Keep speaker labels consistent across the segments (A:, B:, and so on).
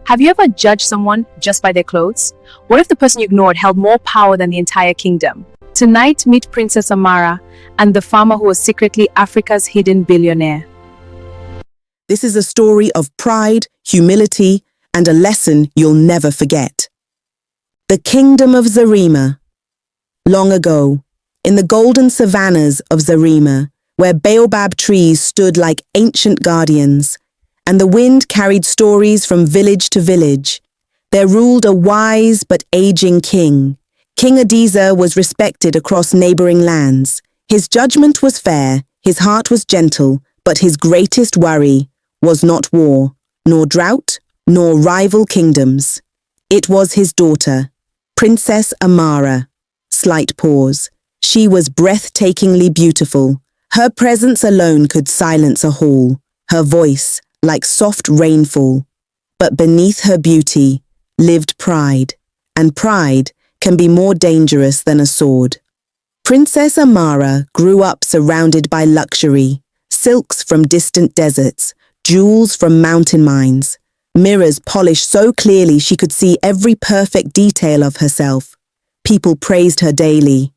A: Have you ever judged someone just by their clothes? What if the person you ignored held more power than the entire kingdom? Tonight, meet Princess Amara and the farmer who was secretly Africa's hidden billionaire.
B: This is a story of pride, humility, and a lesson you'll never forget. The Kingdom of Zarima. Long ago, in the golden savannas of Zarima, where baobab trees stood like ancient guardians, and the wind carried stories from village to village, there ruled a wise but aging king. King Adiza was respected across neighboring lands. His judgment was fair, his heart was gentle, but his greatest worry was not war, nor drought, nor rival kingdoms. It was his daughter, Princess Amara. Slight pause. She was breathtakingly beautiful. Her presence alone could silence a hall, her voice like soft rainfall. But beneath her beauty lived pride, and pride can be more dangerous than a sword. Princess Amara grew up surrounded by luxury, silks from distant deserts, jewels from mountain mines, mirrors polished so clearly she could see every perfect detail of herself. People praised her daily.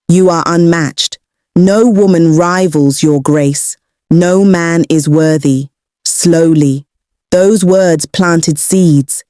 B: "You are unmatched. No woman rivals your grace. No man is worthy." Slowly, those words planted seeds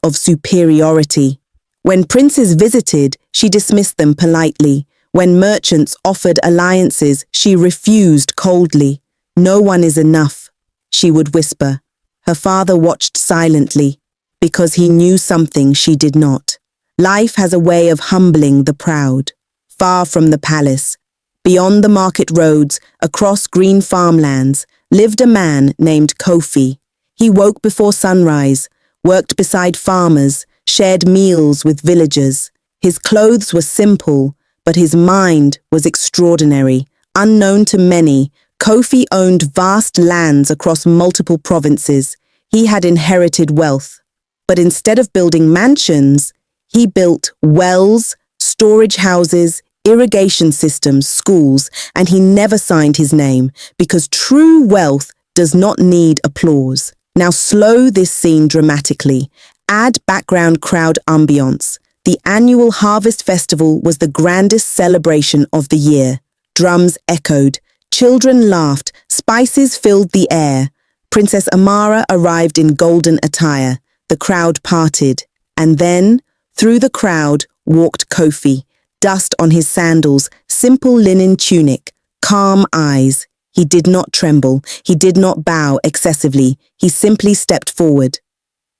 B: of superiority. When princes visited, she dismissed them politely. When merchants offered alliances, she refused coldly. "No one is enough," she would whisper. Her father watched silently, because he knew something she did not. Life has a way of humbling the proud. Far from the palace, beyond the market roads, across green farmlands, lived a man named Kofi. He woke before sunrise, worked beside farmers, shared meals with villagers. His clothes were simple, but his mind was extraordinary. Unknown to many, Kofi owned vast lands across multiple provinces. He had inherited wealth. But instead of building mansions, he built wells, storage houses, irrigation systems, schools, and he never signed his name because true wealth does not need applause. Now slow this scene dramatically. Add background crowd ambience. The annual harvest festival was the grandest celebration of the year. Drums echoed, children laughed, spices filled the air. Princess Amara arrived in golden attire. The crowd parted, and then, through the crowd, walked Kofi. Dust on his sandals, simple linen tunic, calm eyes. He did not tremble. He did not bow excessively. He simply stepped forward.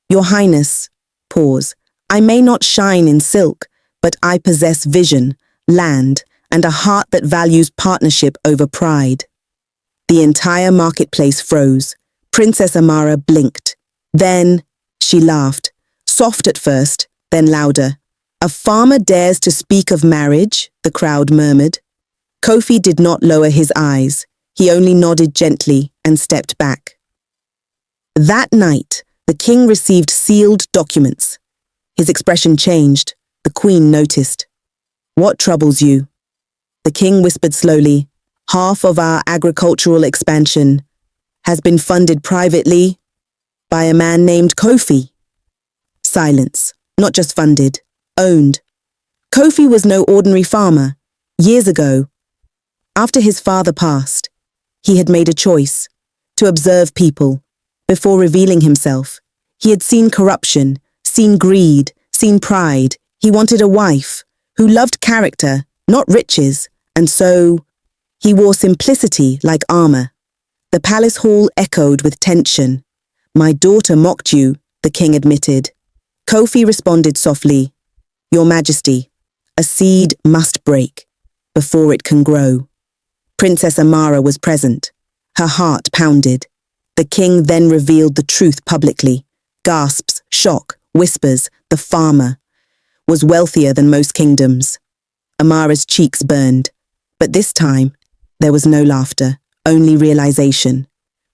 B: "Your Highness," pause, "I may not shine in silk, but I possess vision, land, and a heart that values partnership over pride." The entire marketplace froze. Princess Amara blinked. Then she laughed, soft at first, then louder. "A farmer dares to speak of marriage," the crowd murmured. Kofi did not lower his eyes. He only nodded gently and stepped back. That night, the king received sealed documents. His expression changed. The queen noticed. "What troubles you?" The king whispered slowly. "Half of our agricultural expansion has been funded privately by a man named Kofi." Silence. Not just funded. Owned. Kofi was no ordinary farmer. Years ago, after his father passed, he had made a choice to observe people before revealing himself. He had seen corruption, seen greed, seen pride. He wanted a wife who loved character, not riches, and so he wore simplicity like armor. The palace hall echoed with tension. "My daughter mocked you," the king admitted. Kofi responded softly, "Your Majesty, a seed must break before it can grow." Princess Amara was present. Her heart pounded. The king then revealed the truth publicly. Gasps, shock, whispers, the farmer was wealthier than most kingdoms. Amara's cheeks burned. But this time, there was no laughter, only realization.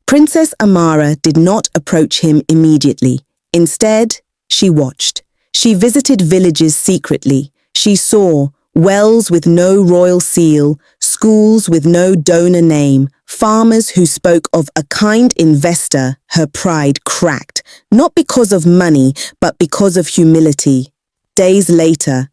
B: Princess Amara did not approach him immediately. Instead, she watched. She visited villages secretly. She saw wells with no royal seal, schools with no donor name, Farmers who spoke of a kind investor, her pride cracked, not because of money, but because of humility. Days later,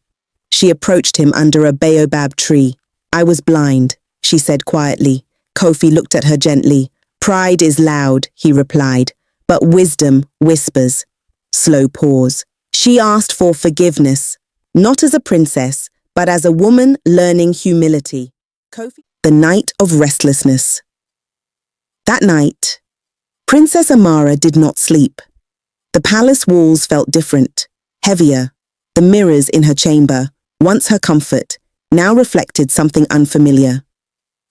B: she approached him under a baobab tree. "I was blind," she said quietly. Kofi looked at her gently. "Pride is loud," he replied, "but wisdom whispers." Slow pause. She asked for forgiveness, not as a princess, but as a woman learning humility. Kofi. The night of restlessness. That night, Princess Amara did not sleep. The palace walls felt different, heavier. The mirrors in her chamber, once her comfort, now reflected something unfamiliar.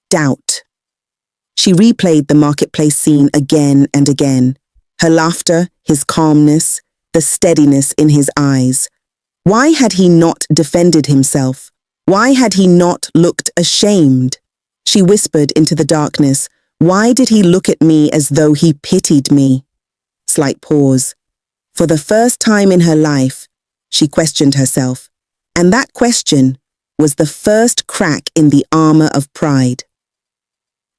B: Doubt. She replayed the marketplace scene again and again. Her laughter, his calmness, the steadiness in his eyes. Why had he not defended himself? Why had he not looked ashamed? She whispered into the darkness, "Why did he look at me as though he pitied me?" Slight pause. For the first time in her life, she questioned herself, and that question was the first crack in the armor of pride.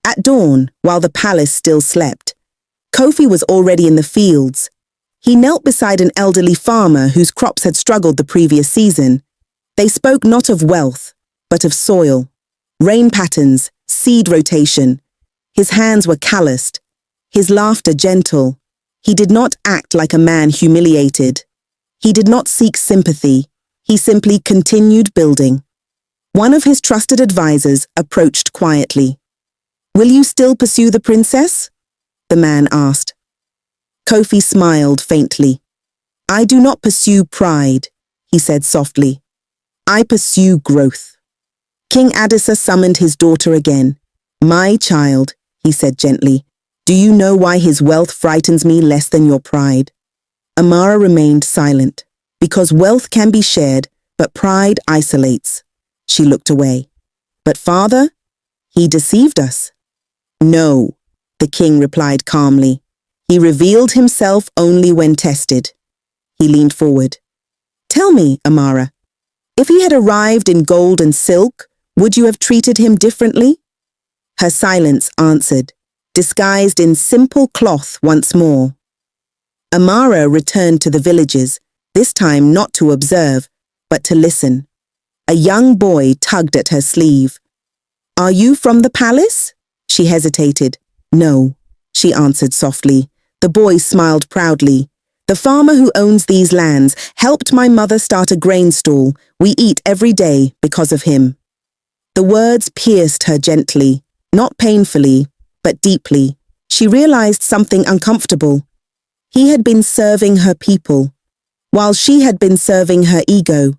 B: At dawn, while the palace still slept, Kofi was already in the fields. He knelt beside an elderly farmer whose crops had struggled the previous season. They spoke not of wealth, but of soil, rain patterns, seed rotation. His hands were calloused, his laughter gentle. He did not act like a man humiliated. He did not seek sympathy. He simply continued building. One of his trusted advisors approached quietly. "Will you still pursue the princess?" the man asked. Kofi smiled faintly. "I do not pursue pride," he said softly. "I pursue growth." King Adisa summoned his daughter again. "My child," he said gently, "do you know why his wealth frightens me less than your pride?" Amara remained silent. "Because wealth can be shared, but pride isolates." She looked away. "But father, he deceived us." "No," the king replied calmly. "He revealed himself only when tested." He leaned forward. "Tell me, Amara, if he had arrived in gold and silk, would you have treated him differently?" Her silence answered, disguised in simple cloth once more. Amara returned to the villages, this time not to observe, but to listen. A young boy tugged at her sleeve. "Are you from the palace?" She hesitated. "No," she answered softly. The boy smiled proudly. "The farmer who owns these lands helped my mother start a grain stall. We eat every day because of him." The words pierced her gently, not painfully, but deeply. She realized something uncomfortable. He had been serving her people, while she had been serving her ego.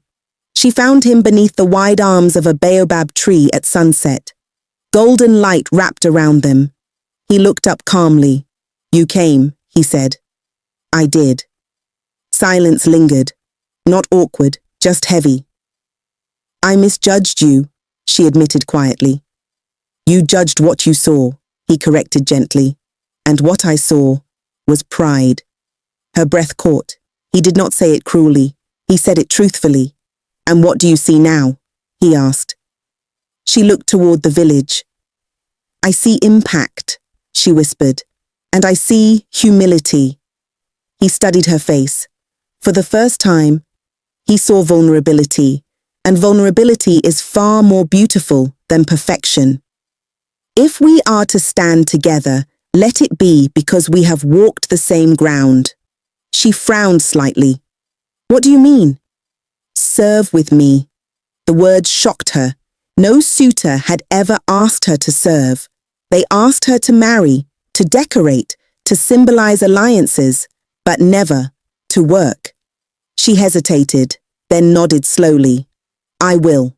B: She found him beneath the wide arms of a baobab tree at sunset. Golden light wrapped around them. He looked up calmly. "You came," he said. "I did." Silence lingered, not awkward, just heavy. "I misjudged you," she admitted quietly. "You judged what you saw," he corrected gently. "And what I saw was pride." Her breath caught. He did not say it cruelly. He said it truthfully. "And what do you see now?" he asked. She looked toward the village. "I see impact," she whispered, "and I see humility." He studied her face. For the first time, he saw vulnerability, and vulnerability is far more beautiful than perfection. "If we are to stand together, let it be because we have walked the same ground." She frowned slightly. "What do you mean?" "Serve with me." The words shocked her. No suitor had ever asked her to serve. They asked her to marry, to decorate, to symbolize alliances, but never to work. She hesitated, then nodded slowly. "I will."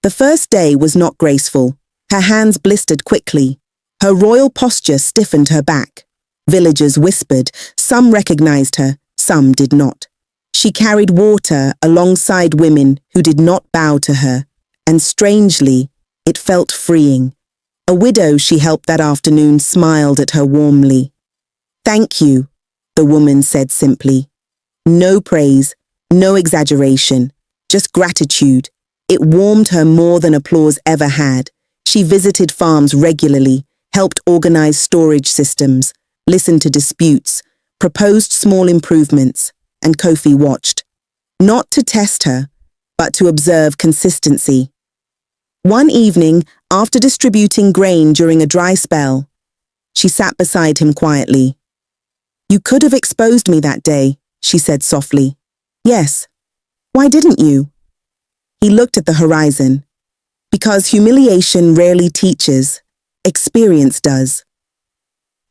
B: The first day was not graceful. Her hands blistered quickly. Her royal posture stiffened her back. Villagers whispered. Some recognized her, some did not. She carried water alongside women who did not bow to her, and strangely, it felt freeing. A widow she helped that afternoon smiled at her warmly. "Thank you," the woman said simply. No praise, no exaggeration, just gratitude. It warmed her more than applause ever had. She visited farms regularly, helped organize storage systems, listened to disputes, proposed small improvements, and Kofi watched. Not to test her, but to observe consistency. One evening, after distributing grain during a dry spell, she sat beside him quietly. "You could have exposed me that day," she said softly. "Yes. Why didn't you?" He looked at the horizon. "Because humiliation rarely teaches, experience does."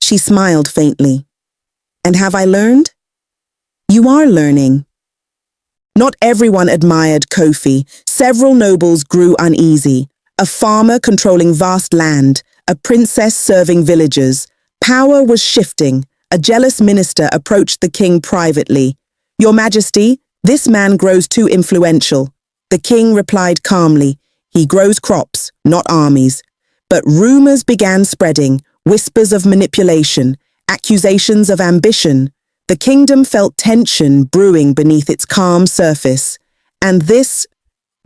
B: She smiled faintly. "And have I learned?" "You are learning." Not everyone admired Kofi. Several nobles grew uneasy. A farmer controlling vast land, a princess serving villagers. Power was shifting. A jealous minister approached the king privately. "Your Majesty, this man grows too influential." The king replied calmly, "He grows crops, not armies." But rumors began spreading, whispers of manipulation, accusations of ambition. The kingdom felt tension brewing beneath its calm surface, and this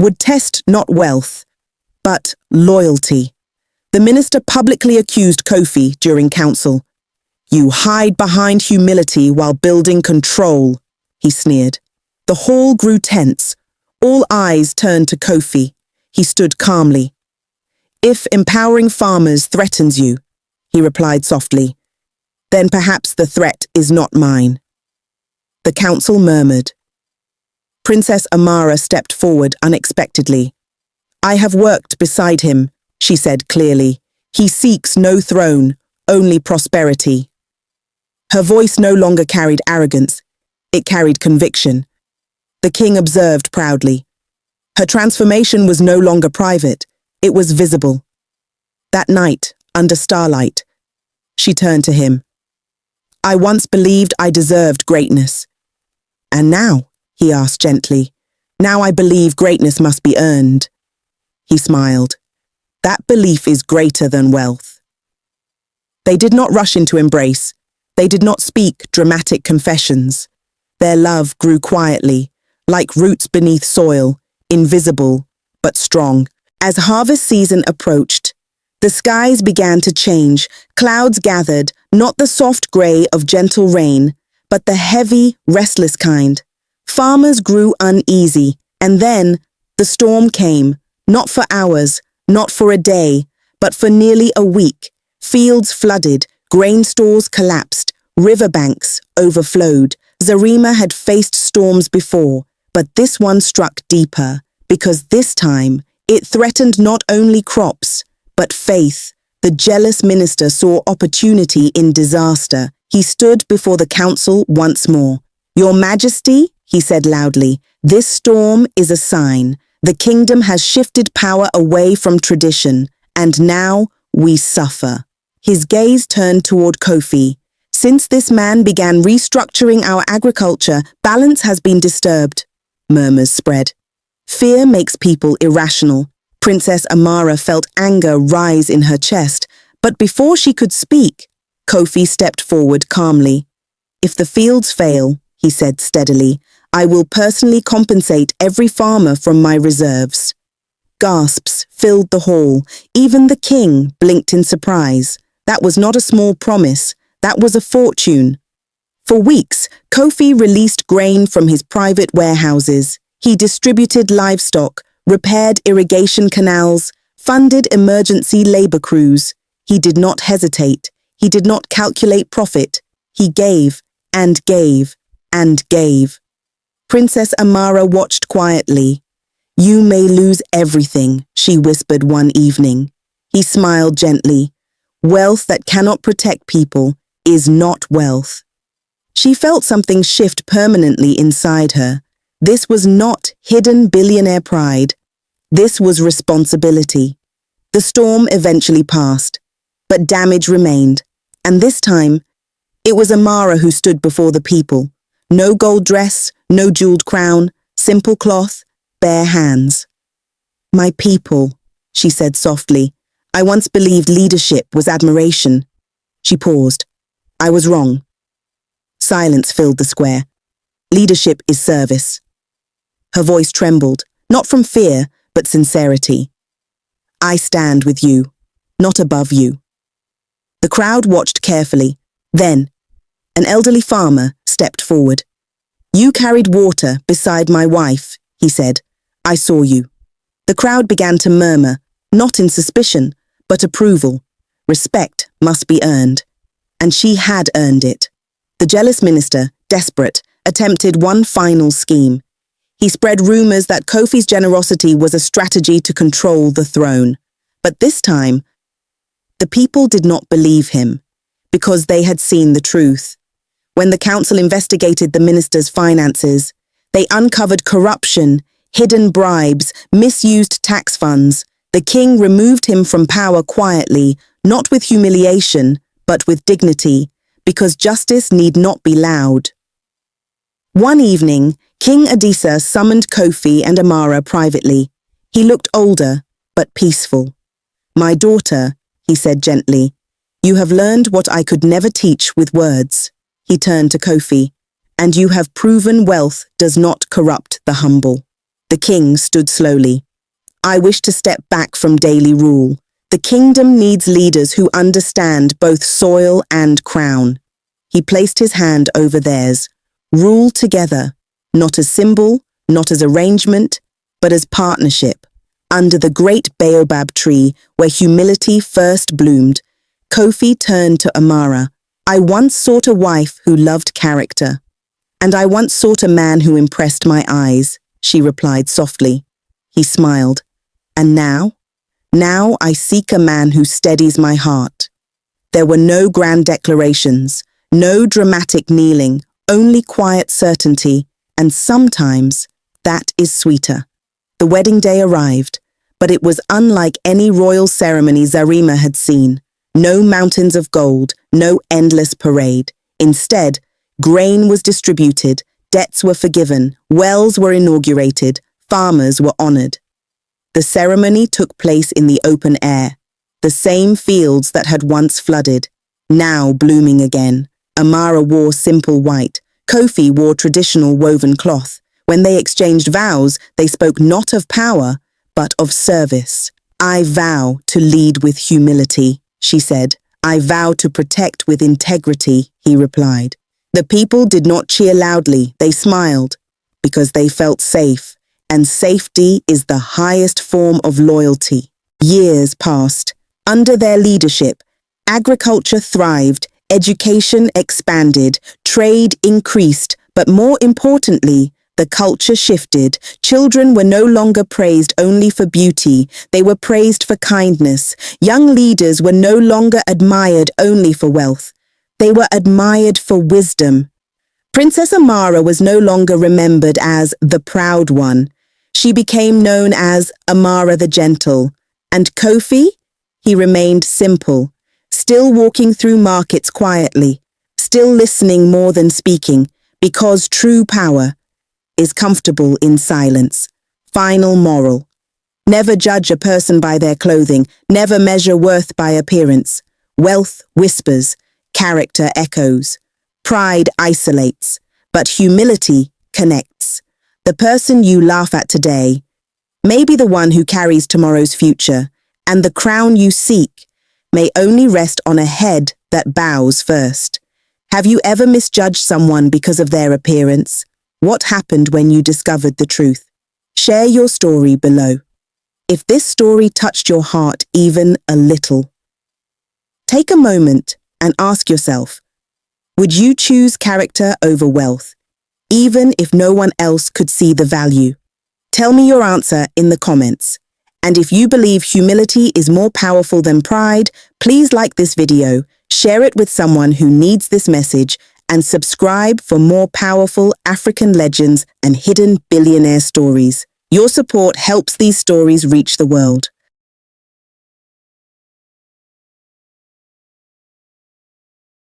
B: would test not wealth, but loyalty. The minister publicly accused Kofi during council. "You hide behind humility while building control," he sneered. The hall grew tense. All eyes turned to Kofi. He stood calmly. "If empowering farmers threatens you," he replied softly, "then perhaps the threat is not mine." The council murmured. Princess Amara stepped forward unexpectedly. "I have worked beside him," she said clearly. "He seeks no throne, only prosperity." Her voice no longer carried arrogance, it carried conviction. The king observed proudly. Her transformation was no longer private, it was visible. That night, under starlight, she turned to him. "I once believed I deserved greatness. And now," he asked gently, "now I believe greatness must be earned." He smiled. "That belief is greater than wealth." They did not rush into embrace. They did not speak dramatic confessions. Their love grew quietly, like roots beneath soil, invisible but strong. As harvest season approached, the skies began to change. Clouds gathered, not the soft grey of gentle rain, but the heavy, restless kind. Farmers grew uneasy, and then the storm came, not for hours, not for a day, but for nearly a week. Fields flooded, grain stores collapsed, riverbanks overflowed. Zarima had faced storms before, but this one struck deeper, because this time it threatened not only crops, but faith. The jealous minister saw opportunity in disaster. He stood before the council once more. "Your Majesty," he said loudly, "this storm is a sign. The kingdom has shifted power away from tradition, and now we suffer." His gaze turned toward Kofi. "Since this man began restructuring our agriculture, balance has been disturbed." Murmurs spread. Fear makes people irrational. Princess Amara felt anger rise in her chest, but before she could speak, Kofi stepped forward calmly. "If the fields fail," he said steadily, "I will personally compensate every farmer from my reserves." Gasps filled the hall. Even the king blinked in surprise. That was not a small promise. That was a fortune. For weeks, Kofi released grain from his private warehouses. He distributed livestock, repaired irrigation canals, funded emergency labor crews. He did not hesitate. He did not calculate profit. He gave and gave and gave. Princess Amara watched quietly. "You may lose everything," she whispered one evening. He smiled gently. "Wealth that cannot protect people is not wealth." She felt something shift permanently inside her. This was not hidden billionaire pride. This was responsibility. The storm eventually passed, but damage remained. And this time, it was Amara who stood before the people. No gold dress, no jeweled crown, simple cloth, bare hands. "My people," she said softly. "I once believed leadership was admiration." She paused. "I was wrong." Silence filled the square. "Leadership is service." Her voice trembled, not from fear, but sincerity. "I stand with you, not above you." The crowd watched carefully. Then, an elderly farmer stepped forward. "You carried water beside my wife," he said. "I saw you." The crowd began to murmur, not in suspicion, but approval. Respect must be earned. And she had earned it. The jealous minister, desperate, attempted one final scheme. He spread rumors that Kofi's generosity was a strategy to control the throne. But this time, the people did not believe him, because they had seen the truth. When the council investigated the minister's finances, they uncovered corruption, hidden bribes, misused tax funds. The king removed him from power quietly, not with humiliation, but with dignity, because justice need not be loud. One evening, King Adisa summoned Kofi and Amara privately. He looked older, but peaceful. "My daughter," he said gently, "you have learned what I could never teach with words." He turned to Kofi, "And you have proven wealth does not corrupt the humble." The king stood slowly. "I wish to step back from daily rule. The kingdom needs leaders who understand both soil and crown." He placed his hand over theirs. "Rule together, not as symbol, not as arrangement, but as partnership. Under the great baobab tree where humility first bloomed." Kofi turned to Amara. "I once sought a wife who loved character, and I once sought a man who impressed my eyes," she replied softly. He smiled. "And now? Now I seek a man who steadies my heart." There were no grand declarations, no dramatic kneeling, only quiet certainty, and sometimes that is sweeter. The wedding day arrived, but it was unlike any royal ceremony Zarima had seen. No mountains of gold, no endless parade. Instead, grain was distributed, debts were forgiven, wells were inaugurated, farmers were honored. The ceremony took place in the open air, the same fields that had once flooded, now blooming again. Amara wore simple white, Kofi wore traditional woven cloth. When they exchanged vows, they spoke not of power, but of service. "I vow to lead with humility," she said. "I vow to protect with integrity," he replied. The people did not cheer loudly, they smiled, because they felt safe, and safety is the highest form of loyalty. Years passed. Under their leadership, agriculture thrived, education expanded, trade increased, but more importantly, the culture shifted. Children were no longer praised only for beauty, they were praised for kindness. Young leaders were no longer admired only for wealth, they were admired for wisdom. Princess Amara was no longer remembered as the proud one. She became known as Amara the Gentle. And Kofi? He remained simple, still walking through markets quietly, still listening more than speaking, because true power is comfortable in silence. Final moral: never judge a person by their clothing, never measure worth by appearance. Wealth whispers, character echoes. Pride isolates, but humility connects. The person you laugh at today may be the one who carries tomorrow's future, and the crown you seek may only rest on a head that bows first. Have you ever misjudged someone because of their appearance? What happened when you discovered the truth? Share your story below. If this story touched your heart even a little, take a moment and ask yourself, would you choose character over wealth, even if no one else could see the value? Tell me your answer in the comments. And if you believe humility is more powerful than pride, please like this video, share it with someone who needs this message, and subscribe for more powerful African legends and hidden billionaire stories. Your support helps these stories reach the world.